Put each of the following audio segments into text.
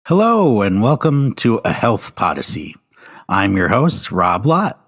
Hello, and welcome to a Health Podyssey. I'm your host, Rob Lott.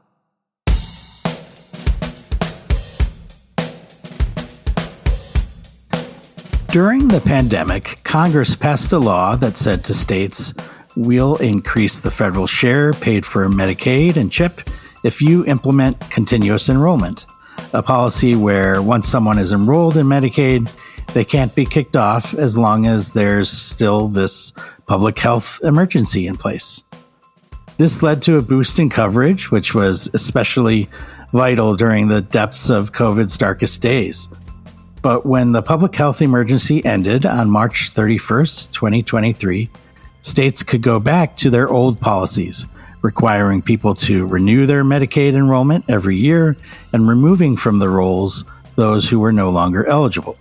During the pandemic, Congress passed a law that said to states, we'll increase the federal share paid for Medicaid and CHIP if you implement continuous enrollment, a policy where once someone is enrolled in Medicaid, they can't be kicked off as long as there's still this public health emergency in place. This led to a boost in coverage, which was especially vital during the depths of COVID's darkest days. But when the public health emergency ended on March 31st, 2023, states could go back to their old policies, requiring people to renew their Medicaid enrollment every year and removing from the rolls those who were no longer eligible.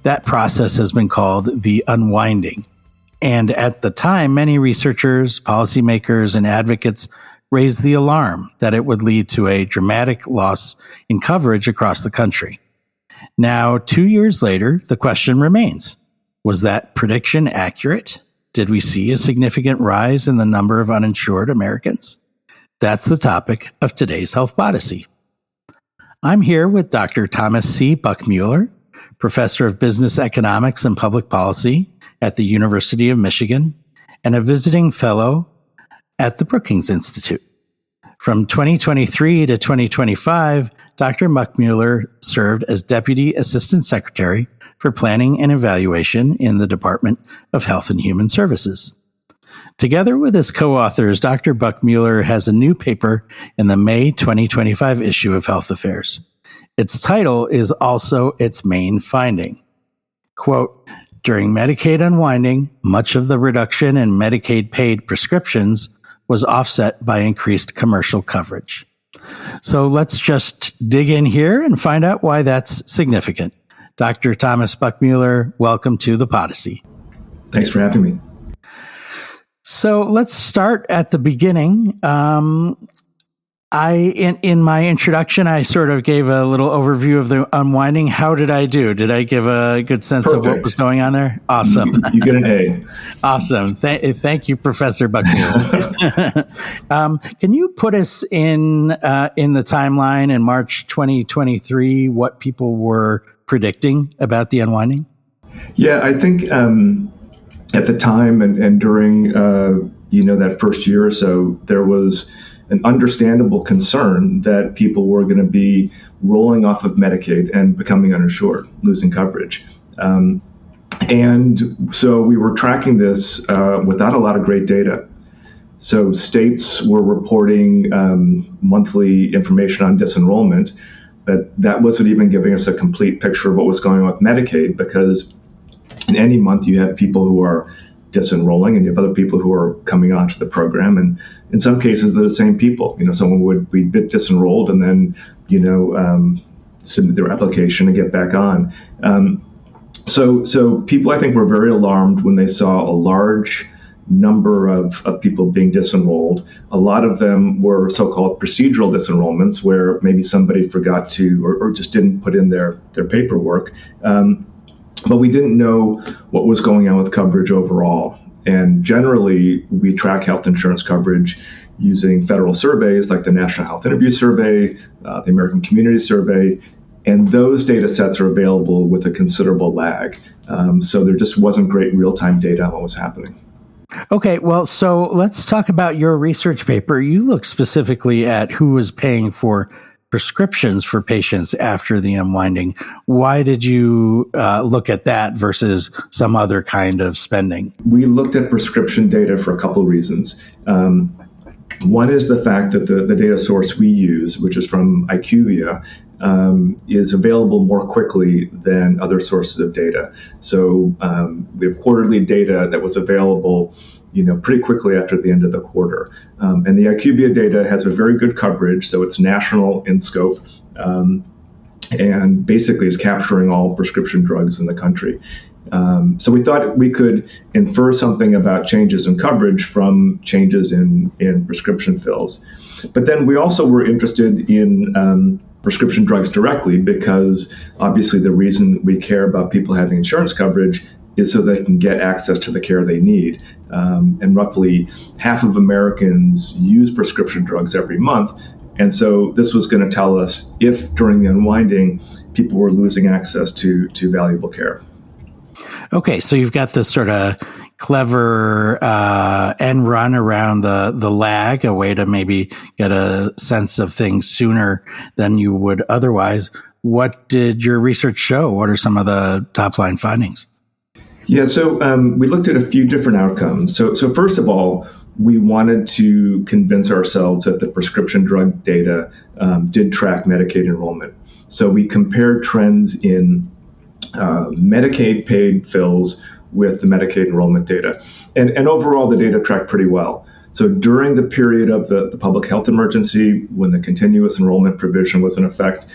That process has been called the Unwinding. And at the time, many researchers, policymakers, and advocates raised the alarm that it would lead to a dramatic loss in coverage across the country. Now, 2 years later, the question remains, was that prediction accurate? Did we see a significant rise in the number of uninsured Americans? That's the topic of today's Health Podyssey. I'm here with Dr. Thomas C. Buchmueller, Professor of Business Economics and Public Policy at the University of Michigan, and a visiting fellow at the Brookings Institute. From 2023 to 2025, Dr. Buchmueller served as Deputy Assistant Secretary for Planning and Evaluation in the Department of Health and Human Services. Together with his co-authors, Dr. Buchmueller has a new paper in the May 2025 issue of Health Affairs. Its title is also its main finding. Quote, during Medicaid unwinding, much of the reduction in Medicaid paid prescriptions was offset by increased commercial coverage. So let's just dig in here and find out why that's significant. Dr. Thomas Buchmueller, welcome to the Podyssey. Thanks for having me. So let's start at the beginning. In my introduction, I sort of gave a little overview of the unwinding. How did I do? Did I give a good sense of what was going on there? Awesome. You get an A. Awesome. Thank you, Professor Buchmueller. Can you put us in the timeline in March 2023, what people were predicting about the unwinding? Yeah, I think at the time and during that first year or so, there was an understandable concern that people were going to be rolling off of Medicaid and becoming uninsured, losing coverage. And so we were tracking this without a lot of great data. So states were reporting monthly information on disenrollment, but that wasn't even giving us a complete picture of what was going on with Medicaid, because in any month you have people who are disenrolling and you have other people who are coming onto the program, and in some cases they're the same people. Someone would be disenrolled and then submit their application and get back on. So people, I think, were very alarmed when they saw a large number of people being disenrolled. A lot of them were so-called procedural disenrollments, where maybe somebody forgot to or just didn't put in their paperwork. But we didn't know what was going on with coverage overall. And generally, we track health insurance coverage using federal surveys like the National Health Interview Survey, the American Community Survey, and those data sets are available with a considerable lag. So there just wasn't great real-time data on what was happening. Okay, well, so let's talk about your research paper. You look specifically at who was paying for prescriptions for patients after the unwinding. Why did you look at that versus some other kind of spending? We looked at prescription data for a couple of reasons. One is the fact that the data source we use, which is from IQVIA, is available more quickly than other sources of data. So we have quarterly data that was available pretty quickly after the end of the quarter. And the IQVIA data has a very good coverage, so it's national in scope, and basically is capturing all prescription drugs in the country. So we thought we could infer something about changes in coverage from changes in prescription fills. But then we also were interested in prescription drugs directly, because obviously the reason we care about people having insurance coverage is so they can get access to the care they need. And roughly half of Americans use prescription drugs every month. And so this was going to tell us if during the unwinding, people were losing access to valuable care. Okay, so you've got this sort of clever end run around the lag, a way to maybe get a sense of things sooner than you would otherwise. What did your research show? What are some of the top line findings? Yeah, so we looked at a few different outcomes. So first of all, we wanted to convince ourselves that the prescription drug data did track Medicaid enrollment. So we compared trends in Medicaid paid fills with the Medicaid enrollment data. And overall, the data tracked pretty well. So during the period of the public health emergency, when the continuous enrollment provision was in effect,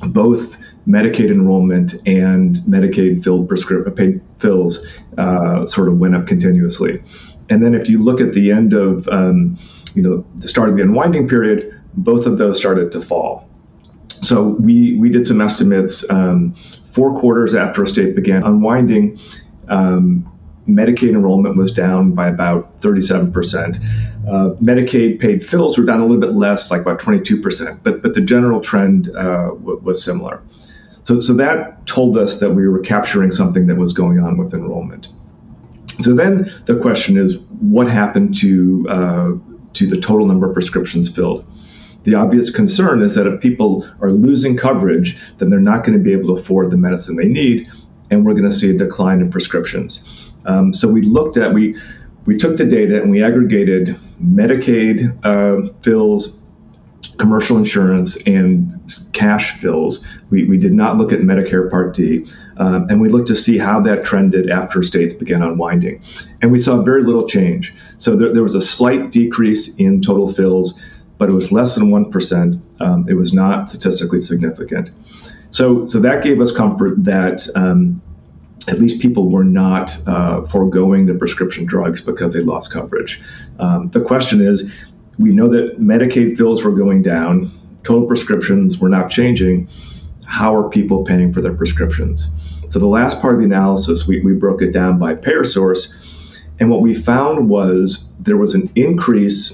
both Medicaid enrollment and Medicaid paid fills sort of went up continuously. And then if you look at the end of the start of the unwinding period, both of those started to fall. So we did some estimates 4 quarters after a state began unwinding. Medicaid enrollment was down by about 37%. Medicaid paid fills were down a little bit less, like about 22%, but the general trend was similar. So that told us that we were capturing something that was going on with enrollment. So then the question is, what happened to the total number of prescriptions filled? The obvious concern is that if people are losing coverage, then they're not going to be able to afford the medicine they need, and we're going to see a decline in prescriptions. So we took the data and we aggregated Medicaid fills, commercial insurance, and cash fills. We did not look at Medicare Part D, and we looked to see how that trended after states began unwinding. And we saw very little change. So there was a slight decrease in total fills, but it was less than 1%. It was not statistically significant. So that gave us comfort that at least people were not foregoing the prescription drugs because they lost coverage. The question is, we know that Medicaid fills were going down, total prescriptions were not changing. How are people paying for their prescriptions? So the last part of the analysis, we broke it down by payer source, and what we found was there was an increase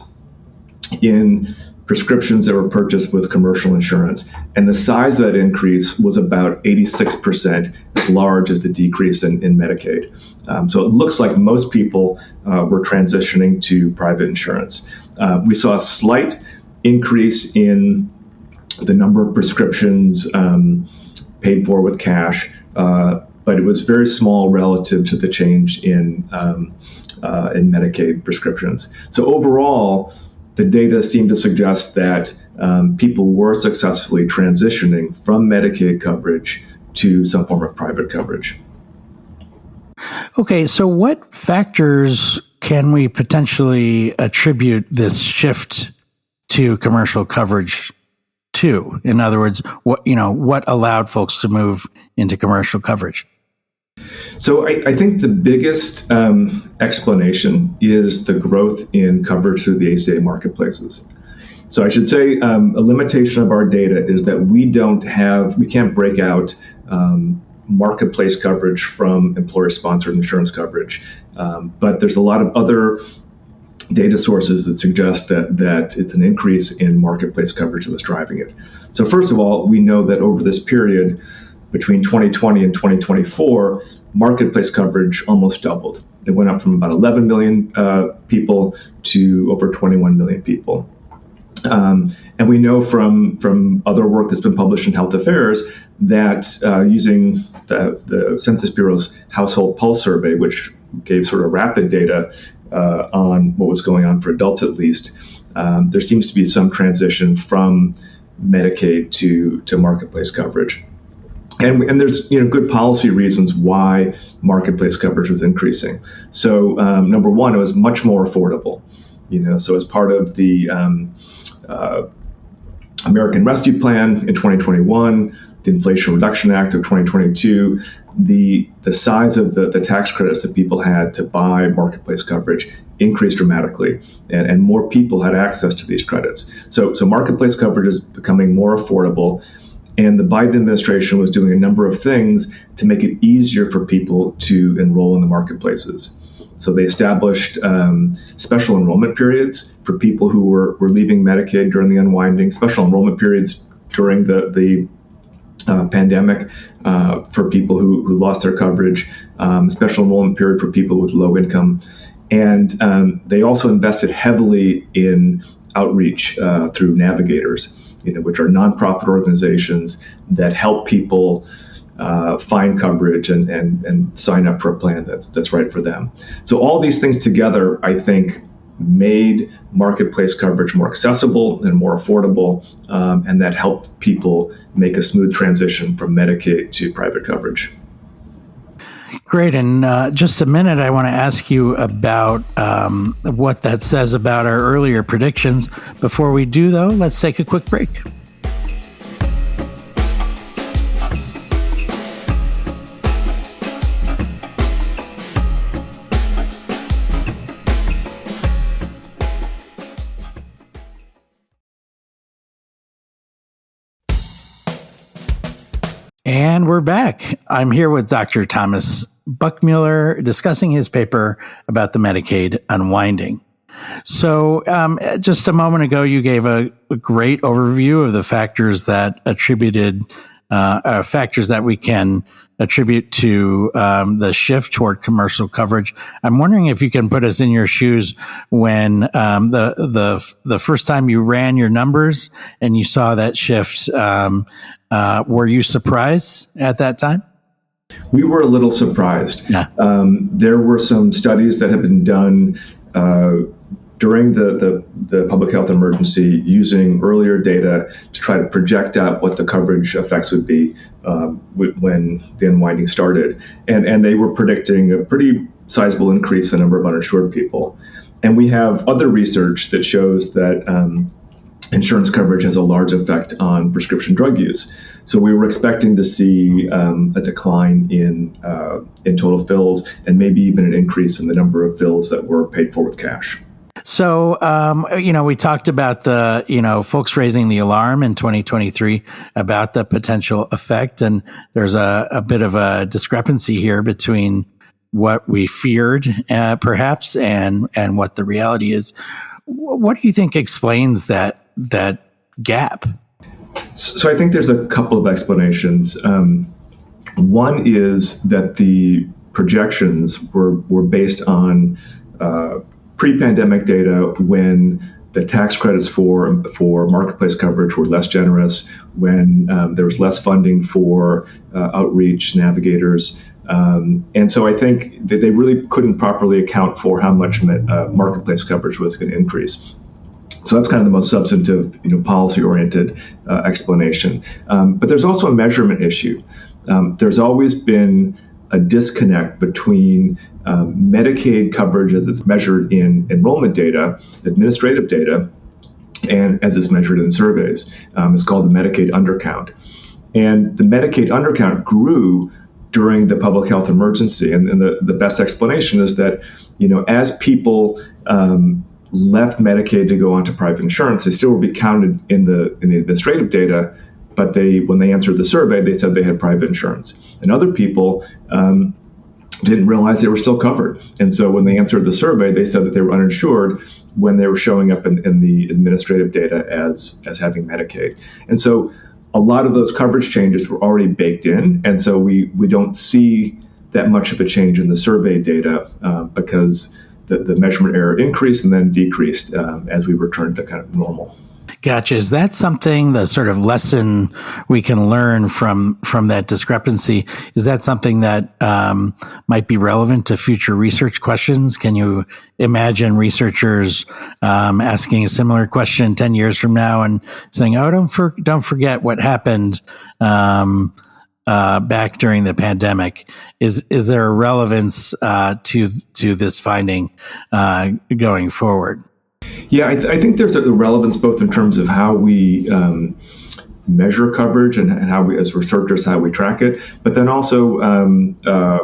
in prescriptions that were purchased with commercial insurance, and the size of that increase was about 86% as large as the decrease in Medicaid. So it looks like most people were transitioning to private insurance. We saw a slight increase in the number of prescriptions paid for with cash, but it was very small relative to the change in Medicaid prescriptions. So overall, the data seemed to suggest that people were successfully transitioning from Medicaid coverage to some form of private coverage. Okay, so what factors can we potentially attribute this shift to commercial coverage to? In other words, what allowed folks to move into commercial coverage? So I think the biggest explanation is the growth in coverage through the ACA marketplaces. So I should say a limitation of our data is that we can't break out marketplace coverage from employer-sponsored insurance coverage. But there's a lot of other data sources that suggest that it's an increase in marketplace coverage that was driving it. So first of all, we know that over this period, between 2020 and 2024, marketplace coverage almost doubled. It went up from about 11 million people to over 21 million people. And we know from other work that's been published in Health Affairs that using the Census Bureau's Household Pulse Survey, which gave sort of rapid data on what was going on for adults at least, there seems to be some transition from Medicaid to marketplace coverage. And there's good policy reasons why marketplace coverage was increasing. So number one, it was much more affordable. So as part of the American Rescue Plan in 2021, the Inflation Reduction Act of 2022, the size of the tax credits that people had to buy marketplace coverage increased dramatically, and more people had access to these credits. So marketplace coverage is becoming more affordable. And the Biden administration was doing a number of things to make it easier for people to enroll in the marketplaces. So they established special enrollment periods for people who were leaving Medicaid during the unwinding, special enrollment periods during the pandemic for people who lost their coverage, special enrollment period for people with low income. And they also invested heavily in outreach through navigators, which are nonprofit organizations that help people find coverage and sign up for a plan that's right for them. So all these things together, I think, made marketplace coverage more accessible and more affordable, and that helped people make a smooth transition from Medicaid to private coverage. Great. In just a minute, I want to ask you about what that says about our earlier predictions. Before we do, though, let's take a quick break. And we're back. I'm here with Dr. Thomas Buchmueller discussing his paper about the Medicaid unwinding. So just a moment ago, you gave a great overview of the factors that we can attribute to the shift toward commercial coverage. I'm wondering if you can put us in your shoes when the first time you ran your numbers and you saw that shift. Were you surprised at that time? We were a little surprised. Yeah. There were some studies that had been done during the public health emergency using earlier data to try to project out what the coverage effects would be when the unwinding started. And they were predicting a pretty sizable increase in the number of uninsured people. And we have other research that shows that insurance coverage has a large effect on prescription drug use. So we were expecting to see a decline in total fills and maybe even an increase in the number of fills that were paid for with cash. So, we talked about the, folks raising the alarm in 2023 about the potential effect. And there's a bit of a discrepancy here between what we feared, perhaps, and what the reality is. What do you think explains that gap? So I think there's a couple of explanations. One is that the projections were based on pre-pandemic data when the tax credits for marketplace coverage were less generous, when there was less funding for outreach navigators. And so I think that they really couldn't properly account for how much marketplace coverage was going to increase. So that's kind of the most substantive, policy-oriented explanation. But there's also a measurement issue. There's always been a disconnect between Medicaid coverage as it's measured in enrollment data, administrative data, and as it's measured in surveys. It's called the Medicaid undercount. And the Medicaid undercount grew during the public health emergency. And the best explanation is that, as people left Medicaid to go on to private insurance, they still would be counted in the administrative data, but when they answered the survey, they said they had private insurance. And other people didn't realize they were still covered. And so when they answered the survey, they said that they were uninsured when they were showing up in the administrative data as having Medicaid. And so a lot of those coverage changes were already baked in. And so we don't see that much of a change in the survey data because the measurement error increased and then decreased as we returned to kind of normal. Gotcha. Is that something, the sort of lesson we can learn from that discrepancy? Is that something that might be relevant to future research questions? Can you imagine researchers asking a similar question 10 years from now and saying, "Oh, don't forget what happened back during the pandemic"? Is there a relevance to this finding going forward? Yeah, I think there's a relevance both in terms of how we measure coverage and how we, as researchers, how we track it, but then also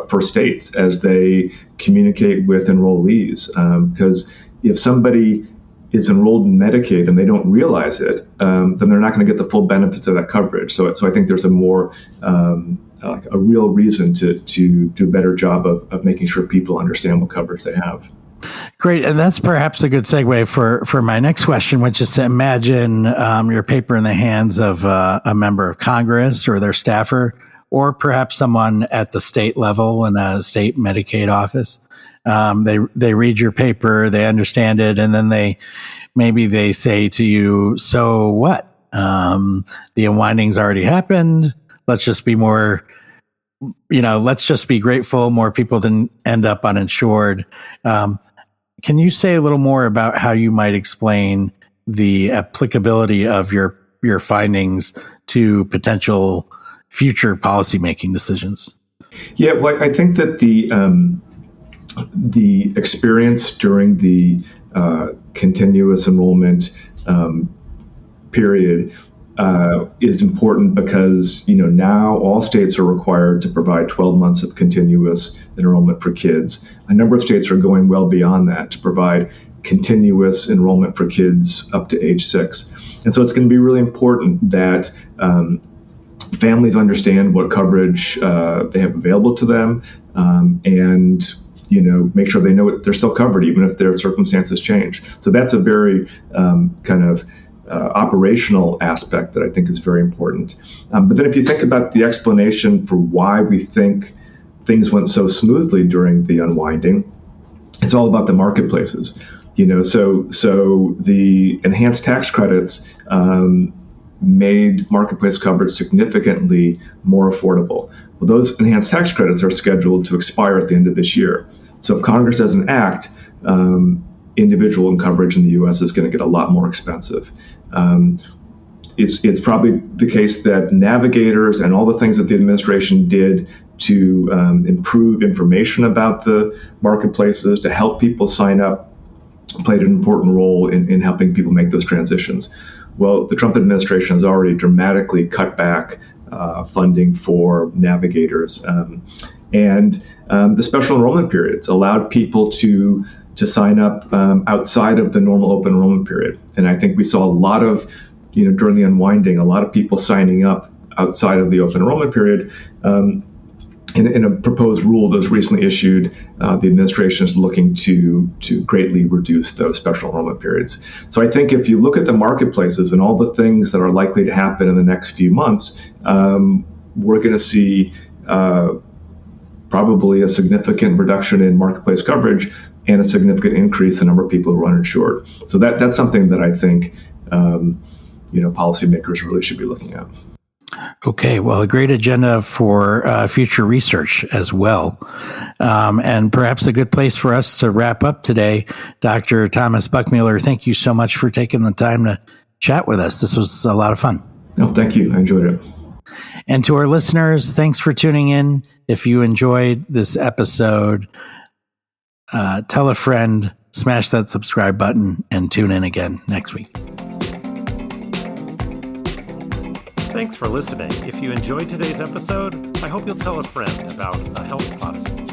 for states as they communicate with enrollees. Because if somebody is enrolled in Medicaid and they don't realize it, then they're not going to get the full benefits of that coverage. So I think there's a more like a real reason to do a better job of making sure people understand what coverage they have. Great. And that's perhaps a good segue for my next question, which is to imagine your paper in the hands of a member of Congress or their staffer, or perhaps someone at the state level in a state Medicaid office. They read your paper, they understand it, and then they say to you, so what? The unwinding's already happened. Let's just be more, let's just be grateful more people didn't end up uninsured. Can you say a little more about how you might explain the applicability of your findings to potential future policymaking decisions? Yeah, well, I think that the experience during the continuous enrollment period is important because now all states are required to provide 12 months of continuous enrollment for kids. A number of states are going well beyond that to provide continuous enrollment for kids up to age 6. And so it's going to be really important that families understand what coverage they have available to them, and make sure they know they're still covered even if their circumstances change. So that's a very kind of operational aspect that I think is very important. But then if you think about the explanation for why we think things went so smoothly during the unwinding, it's all about the marketplaces. So the enhanced tax credits made marketplace coverage significantly more affordable. Well, those enhanced tax credits are scheduled to expire at the end of this year. So if Congress doesn't act, individual coverage in the U.S. is going to get a lot more expensive. It's probably the case that navigators and all the things that the administration did to improve information about the marketplaces, to help people sign up, played an important role in helping people make those transitions. Well, the Trump administration has already dramatically cut back funding for navigators. And the special enrollment periods allowed people to sign up outside of the normal open enrollment period. And I think we saw a lot of, during the unwinding, a lot of people signing up outside of the open enrollment period. In a proposed rule that was recently issued, the administration is looking to greatly reduce those special enrollment periods. So I think if you look at the marketplaces and all the things that are likely to happen in the next few months, we're going to see probably a significant reduction in marketplace coverage and a significant increase in the number of people who are uninsured. So that's something that I think policymakers really should be looking at. Okay, well, a great agenda for future research as well. And perhaps a good place for us to wrap up today. Dr. Thomas Buchmueller, thank you so much for taking the time to chat with us. This was a lot of fun. No, thank you. I enjoyed it. And to our listeners, thanks for tuning in. If you enjoyed this episode, tell a friend, smash that subscribe button, and tune in again next week. Thanks for listening. If you enjoyed today's episode, I hope you'll tell a friend about the Health Podyssey.